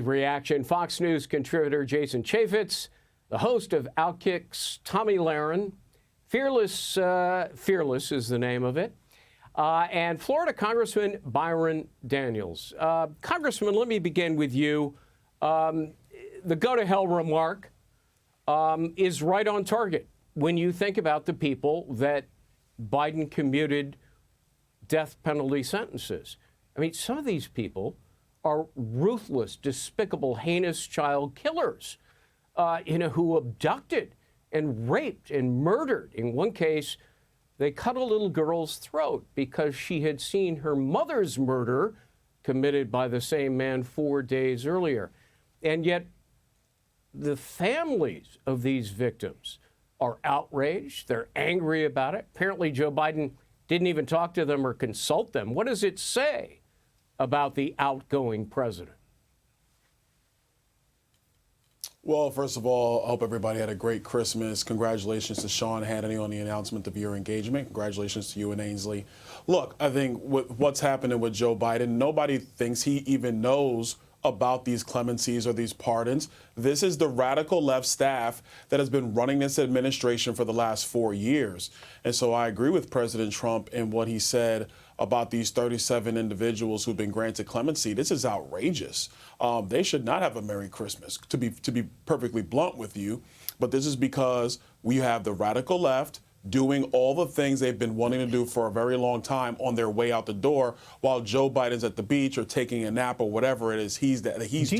Reaction. Fox News contributor Jason Chaffetz, the host of Outkick's Tomi Lahren. Fearless is the name of it. And Florida Congressman Byron Donalds. Congressman, let me begin with you. The go to hell remark is right on target when you think about the people that Biden commuted death penalty sentences. I mean, some of these people are ruthless, despicable, heinous child killers, who abducted and raped and murdered. In one case, they cut a little girl's throat because she had seen her mother's murder committed by the same man 4 days earlier. And yet, the families of these victims are outraged. They're angry about it. Apparently, Joe Biden didn't even talk to them or consult them. What does it say about the outgoing president? Well, first of all, I hope everybody had a great Christmas. Congratulations to Sean Hannity on the announcement of your engagement. Congratulations to you and Ainsley. Look, I think with what's happening with Joe Biden, nobody thinks he even knows about these clemencies or these pardons. This is the radical left staff that has been running this administration for the last 4 years. And so I agree with President Trump in what he said about these 37 individuals who've been granted clemency. This is outrageous. They should not have a Merry Christmas, to be perfectly blunt with you. But this is because we have the radical left doing all the things they've been wanting to do for a very long time on their way out the door, while Joe Biden's at the beach or taking a nap or whatever it is he's doing.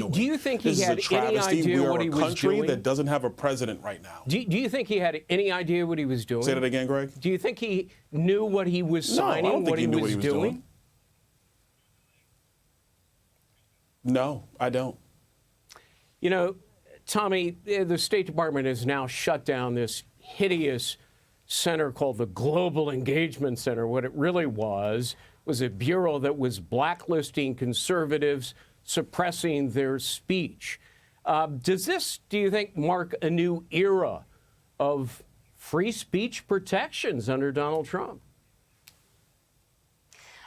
Do you think he had any idea what he was doing? We are a country that doesn't have a president right now. Do you think he had any idea what he was doing? Say that again, Greg. Do you think he knew what he was signing, I don't think what he knew was what he was doing? No, I don't. You know, Tommy, the State Department has now shut down this hideous center called the Global Engagement Center. What it really was a bureau that was blacklisting conservatives, suppressing their speech. Does this, do you think, mark a new era of free speech protections under Donald Trump?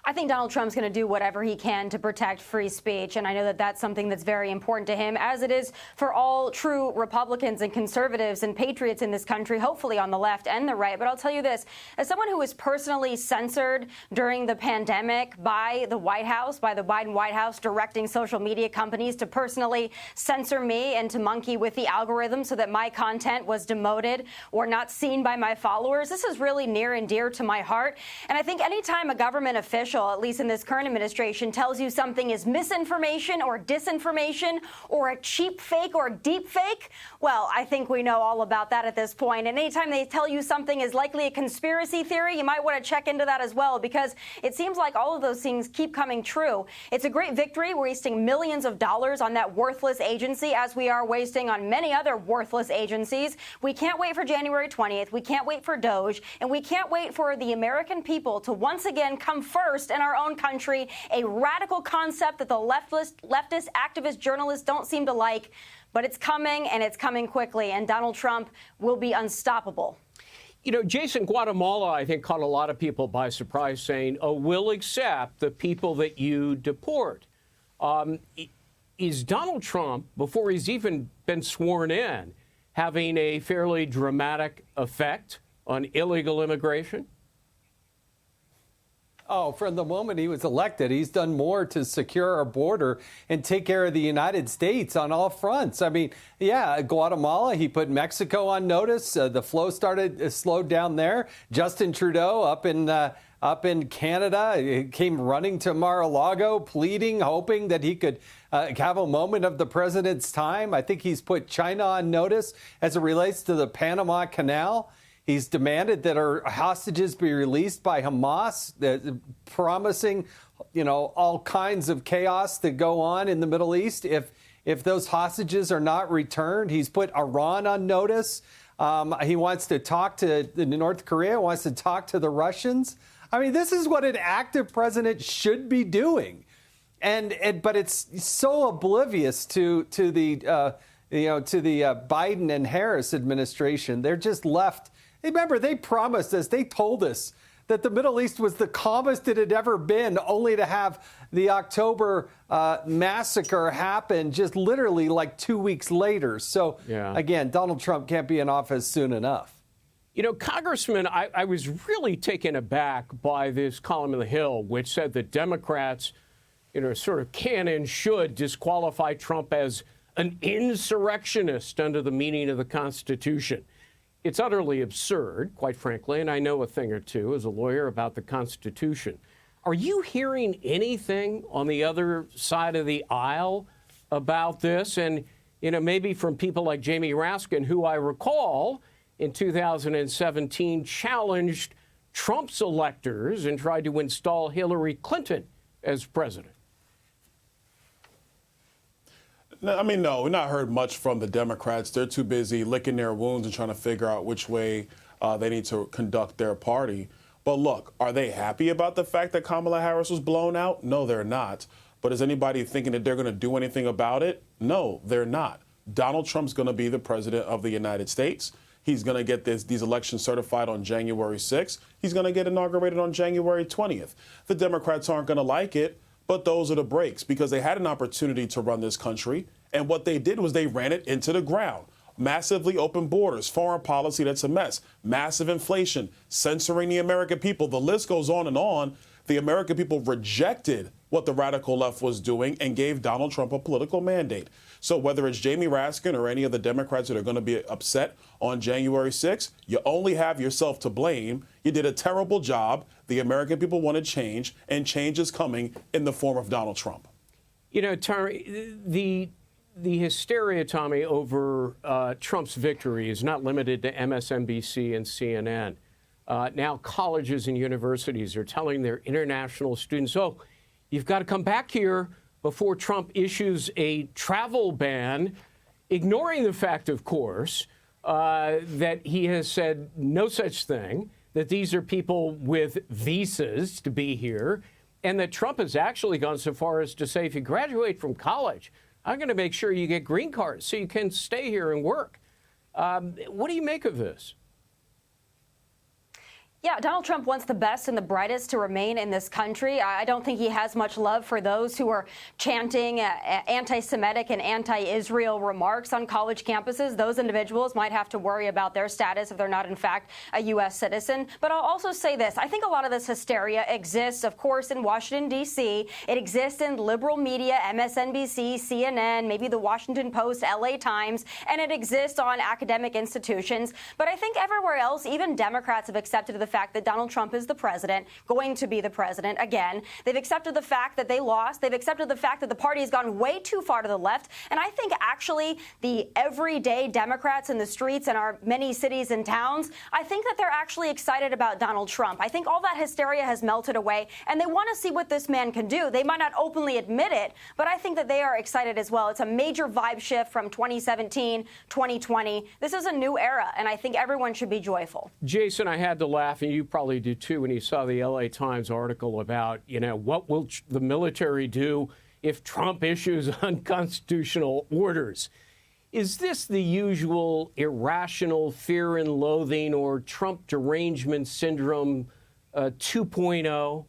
I think Donald Trump's going to do whatever he can to protect free speech, and I know that that's something that's very important to him, as it is for all true Republicans and conservatives and patriots in this country, hopefully on the left and the right. But I'll tell you this, as someone who was personally censored during the pandemic by the White House, by the Biden White House, directing social media companies to personally censor me and to monkey with the algorithm so that my content was demoted or not seen by my followers, this is really near and dear to my heart. And I think anytime a government official, at least in this current administration, tells you something is misinformation or disinformation or a cheap fake or deep fake, well, I think we know all about that at this point. And anytime they tell you something is likely a conspiracy theory, you might want to check into that as well, because it seems like all of those things keep coming true. It's a great victory. We're wasting millions of dollars on that worthless agency, as we are wasting on many other worthless agencies. We can't wait for January 20th. We can't wait for Doge. And we can't wait for the American people to once again come first in our own country, a radical concept that the leftist, activist journalists don't seem to like, but it's coming, and it's coming quickly, and Donald Trump will be unstoppable. You know, Jason, Guatemala, I think, caught a lot of people by surprise, saying, oh, we'll accept the people that you deport. Is Donald Trump, before he's even been sworn in, having a fairly dramatic effect on illegal immigration? Oh, from the moment he was elected, he's done more to secure our border and take care of the United States on all fronts. I mean, yeah, Guatemala, he put Mexico on notice. The flow slowed down there. Justin Trudeau up in Canada, he came running to Mar-a-Lago, pleading, hoping that he could have a moment of the president's time. I think he's put China on notice as it relates to the Panama Canal. He's demanded that our hostages be released by Hamas, promising, all kinds of chaos to go on in the Middle East if those hostages are not returned. He's put Iran on notice. He wants to talk to North Korea, wants to talk to the Russians. I mean, this is what an active president should be doing, but it's so oblivious to the Biden and Harris administration. They're just left. Remember, they promised us, they told us that the Middle East was the calmest it had ever been, only to have the October massacre happen just literally like 2 weeks later. So, again, Donald Trump can't be in office soon enough. You know, Congressman, I was really taken aback by this column in the Hill, which said that Democrats, sort of can and should disqualify Trump as an insurrectionist under the meaning of the Constitution. It's utterly absurd, quite frankly, and I know a thing or two as a lawyer about the Constitution. Are you hearing anything on the other side of the aisle about this? And, maybe from people like Jamie Raskin, who I recall in 2017 challenged Trump's electors and tried to install Hillary Clinton as president. No, no, we've not heard much from the Democrats. They're too busy licking their wounds and trying to figure out which way they need to conduct their party. But look, are they happy about the fact that Kamala Harris was blown out? No, they're not. But is anybody thinking that they're going to do anything about it? No, they're not. Donald Trump's going to be the president of the United States. He's going to get these elections certified on January 6th. He's going to get inaugurated on January 20th. The Democrats aren't going to like it. But those are the breaks, because they had an opportunity to run this country. And what they did was they ran it into the ground. Massively open borders, foreign policy that's a mess, massive inflation, censoring the American people. The list goes on and on. The American people rejected what the radical left was doing and gave Donald Trump a political mandate. So whether it's Jamie Raskin or any of the Democrats that are going to be upset on January 6th, you only have yourself to blame. You did a terrible job. The American people wanted change, and change is coming in the form of Donald Trump. Tommy, the hysteria, Tommy, over Trump's victory is not limited to MSNBC and CNN. Now colleges and universities are telling their international students, oh, you've got to come back here before Trump issues a travel ban, ignoring the fact, of course, that he has said no such thing, that these are people with visas to be here, and that Trump has actually gone so far as to say, if you graduate from college, I'm going to make sure you get green cards so you can stay here and work. What do you make of this? Yeah, Donald Trump wants the best and the brightest to remain in this country. I don't think he has much love for those who are chanting anti-Semitic and anti-Israel remarks on college campuses. Those individuals might have to worry about their status if they're not, in fact, a U.S. citizen. But I'll also say this. I think a lot of this hysteria exists, of course, in Washington, D.C. It exists in liberal media, MSNBC, CNN, maybe the Washington Post, L.A. Times, and it exists on academic institutions. But I think everywhere else, even Democrats have accepted the fact that Donald Trump is the president, going to be the president again. They've accepted the fact that they lost. They've accepted the fact that the party has gone way too far to the left. And I think actually the everyday Democrats in the streets in our many cities and towns, I think that they're actually excited about Donald Trump. I think all that hysteria has melted away, and they want to see what this man can do. They might not openly admit it, but I think that they are excited as well. It's a major vibe shift from 2017, 2020. This is a new era, and I think everyone should be joyful. Jason, I had to laugh, and you probably do too, when you saw the LA Times article about, what will the military do if Trump issues unconstitutional orders. Is this the usual irrational fear and loathing, or Trump derangement syndrome 2.0?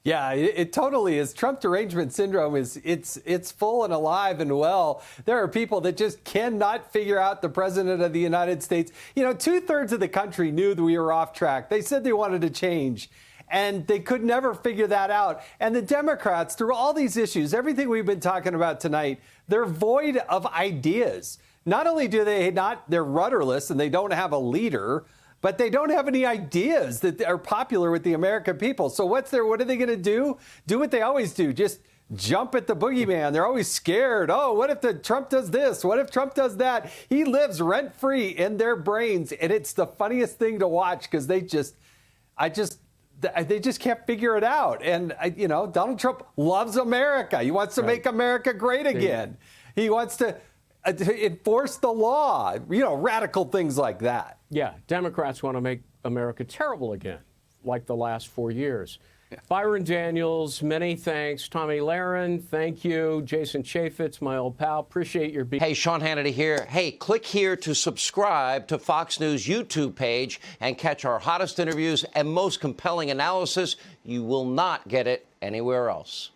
Yeah, it totally is. Trump derangement syndrome it's full and alive and well. There are people that just cannot figure out the president of the United States. 2/3 of the country knew that we were off track. They said they wanted to change, and they could never figure that out. And the Democrats, through all these issues, everything we've been talking about tonight, they're void of ideas. Not only do they're rudderless and they don't have a leader, but they don't have any ideas that are popular with the American people. So what are they going to do? Do what they always do. Just jump at the boogeyman. They're always scared. Oh, what if Trump does this? What if Trump does that? He lives rent-free in their brains. And it's the funniest thing to watch, because they just can't figure it out. And, Donald Trump loves America. He wants to make America great again. He wants to enforce the law, radical things like that. Yeah, Democrats want to make America terrible again, like the last 4 years. Byron Daniels, many thanks. Tomi Lahren, thank you. Jason Chaffetz, my old pal, appreciate your being. Hey, Sean Hannity here. Hey, click here to subscribe to Fox News YouTube page and catch our hottest interviews and most compelling analysis. You will not get it anywhere else.